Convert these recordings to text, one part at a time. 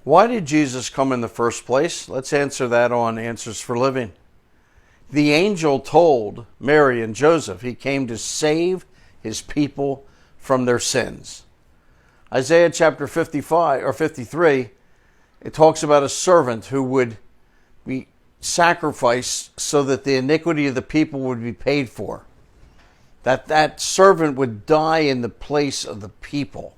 Why did Jesus come in the first place? Let's answer that on Answers for Living. The angel told Mary and Joseph he came to save his people from their sins. Isaiah chapter 55 or 53, it talks about a servant who would be sacrificed so that the iniquity of the people would be paid for. That servant would die in the place of the people.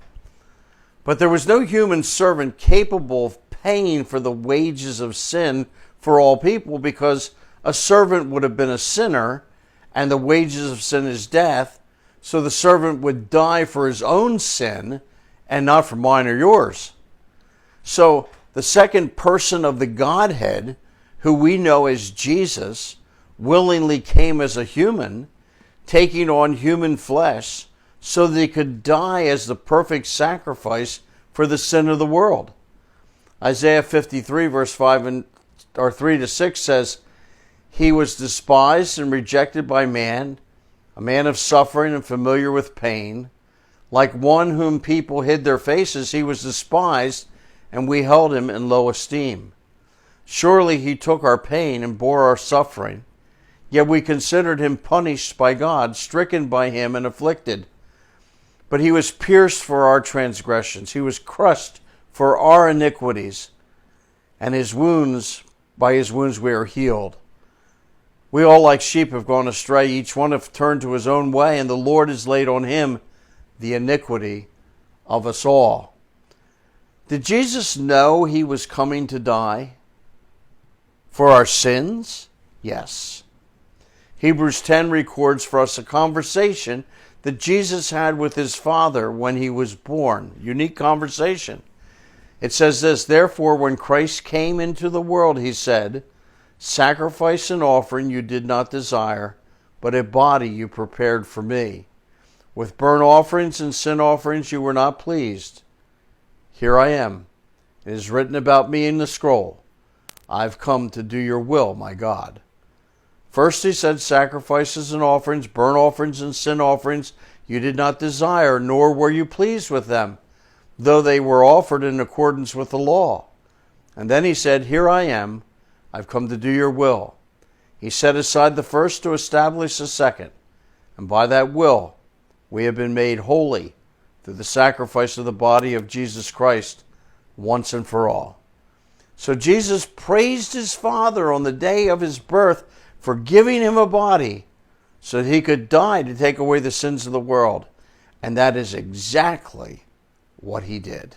But there was no human servant capable of paying for the wages of sin for all people, because a servant would have been a sinner, and the wages of sin is death. So the servant would die for his own sin and not for mine or yours. So the second person of the Godhead, who we know as Jesus, willingly came as a human, taking on human flesh, so that he could die as the perfect sacrifice for the sin of the world. Isaiah 53 verse 3 to 6 says, "He was despised and rejected by man, a man of suffering and familiar with pain. Like one whom people hid their faces, he was despised, and we held him in low esteem. Surely he took our pain and bore our suffering. Yet we considered him punished by God, stricken by him and afflicted. But he was pierced for our transgressions. He was crushed for our iniquities. And by his wounds we are healed. We all like sheep have gone astray. Each one have turned to his own way, and the Lord has laid on him the iniquity of us all." Did Jesus know he was coming to die for our sins? Yes. Hebrews 10 records for us a conversation that Jesus had with his Father when he was born. Unique conversation. It says this, "Therefore, when Christ came into the world, he said, 'Sacrifice and offering you did not desire, but a body you prepared for me. With burnt offerings and sin offerings you were not pleased. Here I am. It is written about me in the scroll. I've come to do your will, my God.'" First he said, "Sacrifices and offerings, burnt offerings and sin offerings you did not desire, nor were you pleased with them, though they were offered in accordance with the law." And then he said, "Here I am. I've come to do your will." He set aside the first to establish the second, and by that will we have been made holy through the sacrifice of the body of Jesus Christ once and for all. So Jesus praised his Father on the day of his birth for giving him a body so that he could die to take away the sins of the world. And that is exactly what he did.